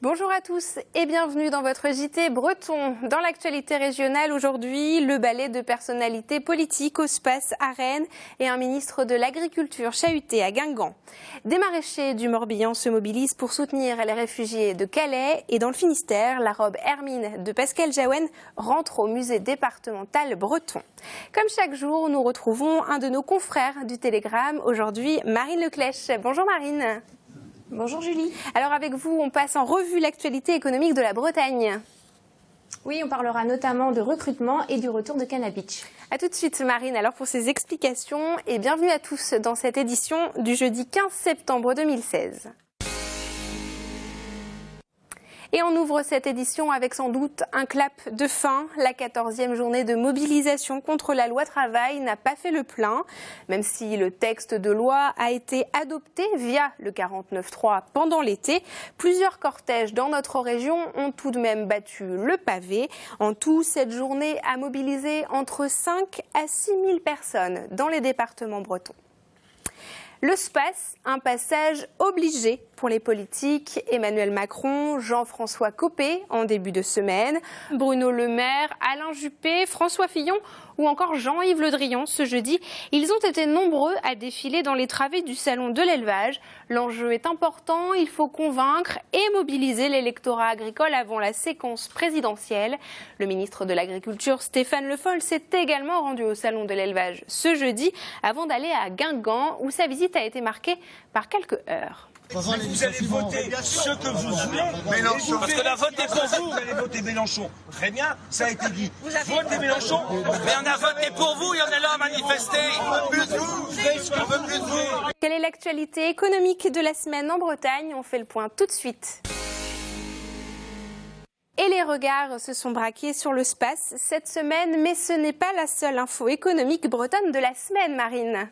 Bonjour à tous et bienvenue dans votre JT Breton. Dans l'actualité régionale aujourd'hui, le ballet de personnalités politiques au Space à Rennes et un ministre de l'Agriculture chahuté à Guingamp. Des maraîchers du Morbihan se mobilisent pour soutenir les réfugiés de Calais et dans le Finistère, la robe Hermine de Pascal Jaouen rentre au musée départemental breton. Comme chaque jour, nous retrouvons un de nos confrères du Télégramme, aujourd'hui Marine Leclèche. Bonjour Marine. Bonjour Julie. Alors avec vous, on passe en revue l'actualité économique de la Bretagne. Oui, on parlera notamment de recrutement et du retour de Canna Beach. A tout de suite Marine, alors pour ces explications et bienvenue à tous dans cette édition du jeudi 15 septembre 2016. Et on ouvre cette édition avec sans doute un clap de fin. La 14e journée de mobilisation contre la loi travail n'a pas fait le plein. Même si le texte de loi a été adopté via le 49.3 pendant l'été, plusieurs cortèges dans notre région ont tout de même battu le pavé. En tout, cette journée a mobilisé entre 5 à 6 000 personnes dans les départements bretons. Le Space, un passage obligé pour les politiques. Emmanuel Macron, Jean-François Copé en début de semaine, Bruno Le Maire, Alain Juppé, François Fillon ou encore Jean-Yves Le Drian ce jeudi. Ils ont été nombreux à défiler dans les travées du salon de l'élevage. L'enjeu est important, il faut convaincre et mobiliser l'électorat agricole avant la séquence présidentielle. Le ministre de l'Agriculture, Stéphane Le Foll, s'est également rendu au salon de l'élevage ce jeudi avant d'aller à Guingamp où sa visite a été marquée par quelques heures. Vous allez voter ce que vous voulez, Mélenchon. Parce qu'on a voté pour vous. Vous allez voter Mélenchon. Très bien, ça a été dit. Votez Mélenchon. Mais on a voté pour vous et on est là à manifester. On veut plus de vous. On veut plus de vous. Quelle est l'actualité économique de la semaine en Bretagne? On fait le point tout de suite. Et les regards se sont braqués sur le Space cette semaine, mais ce n'est pas la seule info économique bretonne de la semaine, Marine.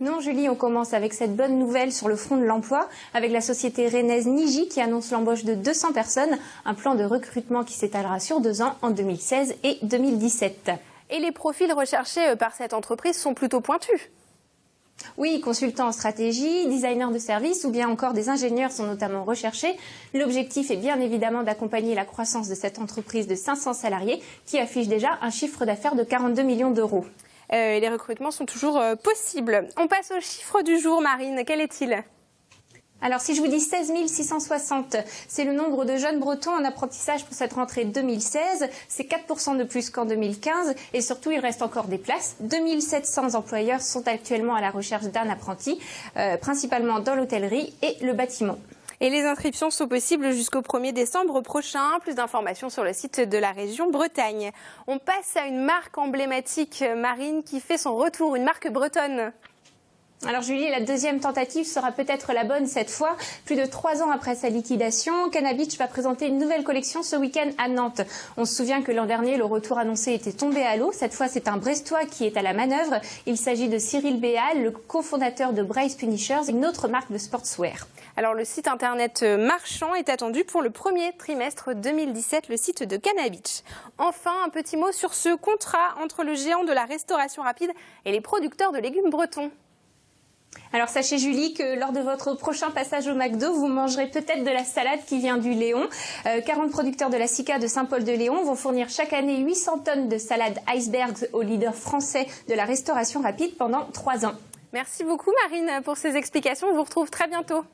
Non Julie, on commence avec cette bonne nouvelle sur le front de l'emploi, avec la société rennaise Niji qui annonce l'embauche de 200 personnes, un plan de recrutement qui s'étalera sur 2 ans en 2016 et 2017. Et les profils recherchés par cette entreprise sont plutôt pointus. Oui, consultants en stratégie, designers de services ou bien encore des ingénieurs sont notamment recherchés. L'objectif est bien évidemment d'accompagner la croissance de cette entreprise de 500 salariés qui affiche déjà un chiffre d'affaires de 42 millions d'euros. Les recrutements sont toujours possibles. On passe au chiffre du jour, Marine. Quel est-il ? Alors si je vous dis 16 660, c'est le nombre de jeunes bretons en apprentissage pour cette rentrée 2016. C'est 4% de plus qu'en 2015 et surtout il reste encore des places. 2700 employeurs sont actuellement à la recherche d'un apprenti, principalement dans l'hôtellerie et le bâtiment. Et les inscriptions sont possibles jusqu'au 1er décembre prochain. Plus d'informations sur le site de la région Bretagne. On passe à une marque emblématique, Marine, qui fait son retour, une marque bretonne. Alors Julie, la deuxième tentative sera peut-être la bonne cette fois. Plus de 3 ans après sa liquidation, Canna Beach va présenter une nouvelle collection ce week-end à Nantes. On se souvient que l'an dernier, le retour annoncé était tombé à l'eau. Cette fois, c'est un Brestois qui est à la manœuvre. Il s'agit de Cyril Béal, le cofondateur de Brace Punishers, une autre marque de sportswear. Alors le site internet marchand est attendu pour le premier trimestre 2017, le site de Canna Beach. Enfin, un petit mot sur ce contrat entre le géant de la restauration rapide et les producteurs de légumes bretons. Alors sachez Julie que lors de votre prochain passage au McDo, vous mangerez peut-être de la salade qui vient du Léon. 40 producteurs de la SICA de Saint-Paul-de-Léon vont fournir chaque année 800 tonnes de salade icebergs aux leaders français de la restauration rapide pendant 3 ans. Merci beaucoup Marine pour ces explications. On vous retrouve très bientôt.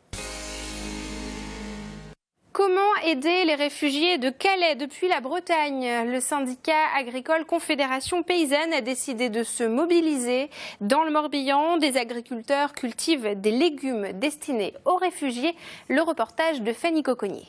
Comment aider les réfugiés de Calais depuis la Bretagne? Le syndicat agricole Confédération Paysanne a décidé de se mobiliser. Dans le Morbihan, des agriculteurs cultivent des légumes destinés aux réfugiés. Le reportage de Fanny Coconnier.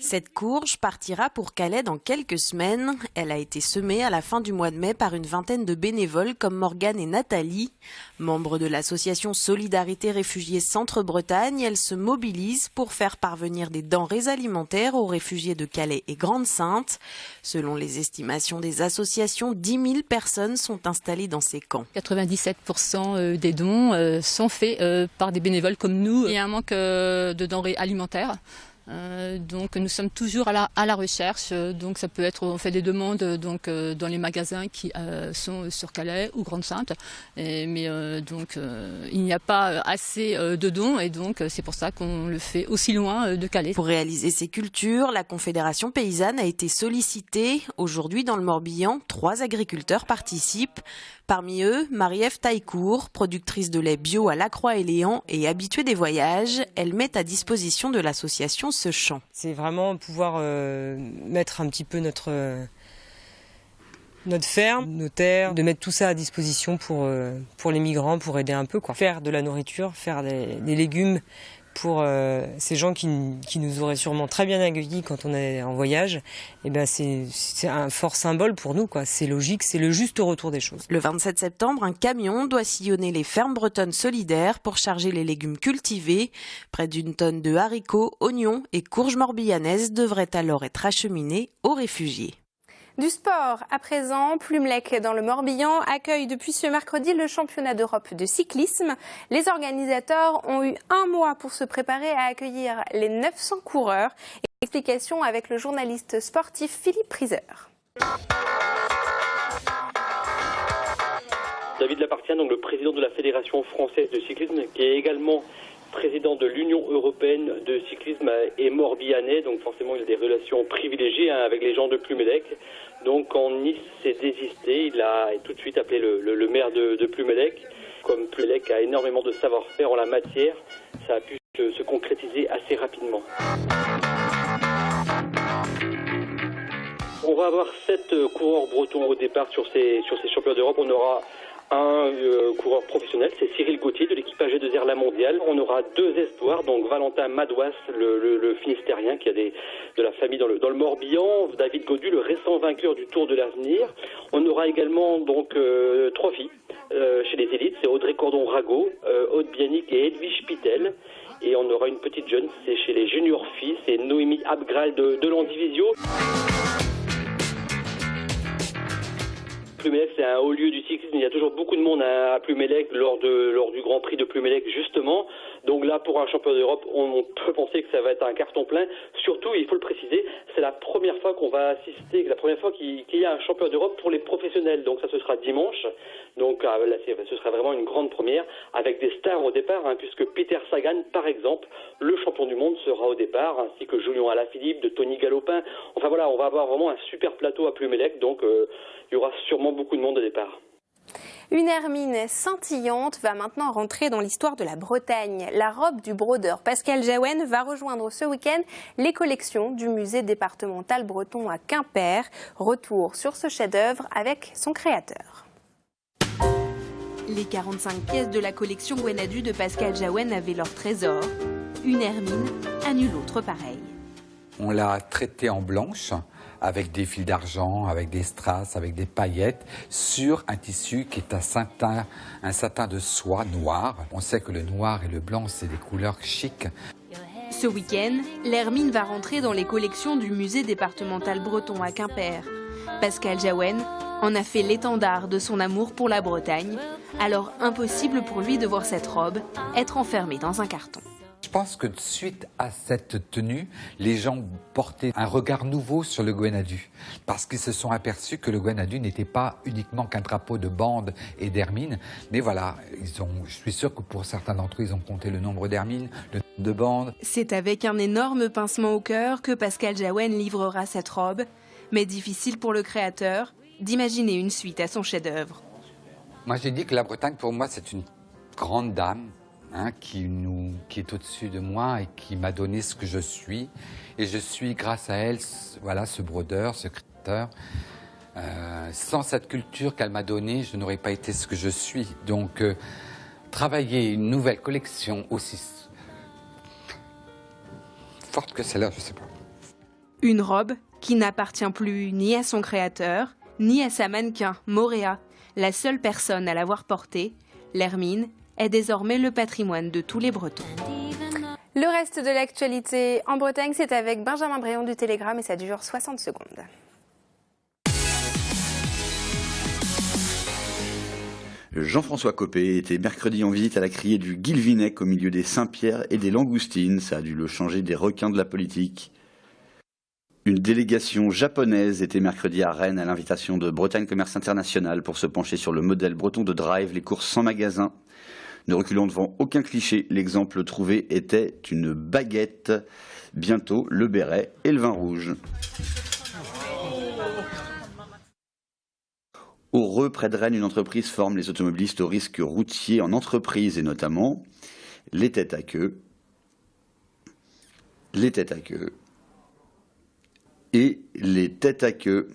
Cette courge partira pour Calais dans quelques semaines. Elle a été semée à la fin du mois de mai par une vingtaine de bénévoles comme Morgane et Nathalie. Membres de l'association Solidarité Réfugiés Centre-Bretagne, elles se mobilisent pour faire parvenir des denrées alimentaires aux réfugiés de Calais et Grande-Synthe. Selon les estimations des associations, 10 000 personnes sont installées dans ces camps. 97% des dons sont faits par des bénévoles comme nous. Il y a un manque de denrées alimentaires. Donc nous sommes toujours à la recherche. Donc ça peut être, on fait des demandes donc dans les magasins qui sont sur Calais ou Grande-Sainte. Mais il n'y a pas assez de dons et donc c'est pour ça qu'on le fait aussi loin de Calais. Pour réaliser ces cultures, la Confédération paysanne a été sollicitée. Aujourd'hui, dans le Morbihan, 3 agriculteurs participent. Parmi eux, Marie-Ève Taillecourt, productrice de lait bio à Lacroix-et-Léan et habituée des voyages. Elle met à disposition de l'association ce champ. C'est vraiment pouvoir mettre un petit peu notre ferme, nos terres, de mettre tout ça à disposition pour les migrants, pour aider un peu, quoi. Faire de la nourriture, faire des légumes pour ces gens qui nous auraient sûrement très bien accueillis quand on est en voyage. Et ben c'est un fort symbole pour nous, quoi. C'est logique, c'est le juste retour des choses. Le 27 septembre, un camion doit sillonner les fermes bretonnes solidaires pour charger les légumes cultivés. Près d'1 tonne de haricots, oignons et courges morbihanaises devraient alors être acheminés aux réfugiés. Du sport à présent, Plumelec dans le Morbihan accueille depuis ce mercredi le championnat d'Europe de cyclisme. Les organisateurs ont eu 1 mois pour se préparer à accueillir les 900 coureurs. Explication avec le journaliste sportif Philippe Priseur. David Lapartien, donc le président de la Fédération française de cyclisme, qui est également président de l'Union européenne de cyclisme, est morbihanais, donc forcément il a des relations privilégiées avec les gens de Plumelec. Donc quand Nice s'est désisté, il a tout de suite appelé le maire de Plumelec. Comme Plumelec a énormément de savoir-faire en la matière, ça a pu se concrétiser assez rapidement. On va avoir 7 coureurs bretons au départ sur ces championnats d'Europe. On aura un coureur professionnel, c'est Cyril Gauthier de l'équipage G2R La Mondiale. On aura 2 espoirs, donc Valentin Madouas, le Finistérien qui a de la famille dans le Morbihan, David Godu, le récent vainqueur du Tour de l'Avenir. On aura également donc 3 filles chez les élites, c'est Audrey Cordon-Rago, Aude Bianic et Edwige Pitel. Et on aura une petite jeune, c'est chez les juniors filles, c'est Noémie Abgral de l'Andivisio. Plumelec, c'est un haut lieu du cyclisme. Il y a toujours beaucoup de monde à Plumelec lors du Grand Prix de Plumelec, justement. Donc là, pour un championnat d'Europe, on peut penser que ça va être un carton plein. Surtout, il faut le préciser, c'est la première fois qu'on va assister, la première fois qu'il y a un championnat d'Europe pour les professionnels. Donc ça, ce sera dimanche. Donc là, ce sera vraiment une grande première avec des stars au départ, puisque Peter Sagan, par exemple, le champion du monde, sera au départ, ainsi que Julien Alaphilippe, de Tony Galopin. Enfin voilà, on va avoir vraiment un super plateau à Plumelec. Donc il y aura sûrement beaucoup de monde au départ. Une hermine scintillante va maintenant rentrer dans l'histoire de la Bretagne. La robe du brodeur Pascal Jaouen va rejoindre ce week-end les collections du musée départemental breton à Quimper. Retour sur ce chef-d'œuvre avec son créateur. Les 45 pièces de la collection Gwenadu de Pascal Jaouen avaient leur trésor. Une hermine à nul autre pareil. On l'a traitée en blanche, avec des fils d'argent, avec des strass, avec des paillettes, sur un tissu qui est un satin de soie noir. On sait que le noir et le blanc, c'est des couleurs chics. Ce week-end, l'hermine va rentrer dans les collections du musée départemental breton à Quimper. Pascal Jaouen en a fait l'étendard de son amour pour la Bretagne, alors impossible pour lui de voir cette robe être enfermée dans un carton. Je pense que suite à cette tenue, les gens portaient un regard nouveau sur le Gwenadu, parce qu'ils se sont aperçus que le Gwenadu n'était pas uniquement qu'un drapeau de bande et d'hermines, mais voilà, je suis sûr que pour certains d'entre eux, ils ont compté le nombre d'hermines, le nombre de bandes. C'est avec un énorme pincement au cœur que Pascal Jaouen livrera cette robe, mais difficile pour le créateur d'imaginer une suite à son chef-d'œuvre. Moi, j'ai dit que la Bretagne, pour moi, c'est une grande dame, qui est au-dessus de moi et qui m'a donné ce que je suis. Et je suis, grâce à elle, voilà, ce brodeur, ce créateur. Sans cette culture qu'elle m'a donnée, je n'aurais pas été ce que je suis. Donc, travailler une nouvelle collection aussi forte que celle-là, je ne sais pas. Une robe qui n'appartient plus ni à son créateur, ni à sa mannequin, Moréa, la seule personne à l'avoir portée. L'hermine est désormais le patrimoine de tous les Bretons. Le reste de l'actualité en Bretagne, c'est avec Benjamin Bréon du Télégramme et ça dure 60 secondes. Jean-François Copé était mercredi en visite à la criée du Guilvinec au milieu des Saint-Pierre et des Langoustines. Ça a dû le changer des requins de la politique. Une délégation japonaise était mercredi à Rennes à l'invitation de Bretagne Commerce International pour se pencher sur le modèle breton de drive, les courses sans magasin. Ne reculant devant aucun cliché, l'exemple trouvé était une baguette. Bientôt, le béret et le vin rouge. Au Reux, près de Rennes, une entreprise forme les automobilistes au risque routier en entreprise et notamment les têtes à queue, et les têtes à queue.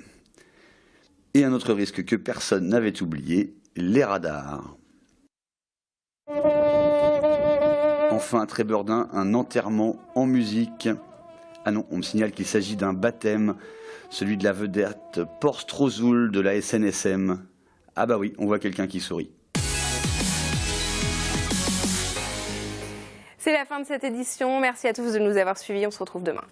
Et un autre risque que personne n'avait oublié, les radars. Enfin, à Trébordin, un enterrement en musique. Ah non, on me signale qu'il s'agit d'un baptême, celui de la vedette Porstrozoul de la SNSM. Ah bah oui, on voit quelqu'un qui sourit. C'est la fin de cette édition. Merci à tous de nous avoir suivis. On se retrouve demain.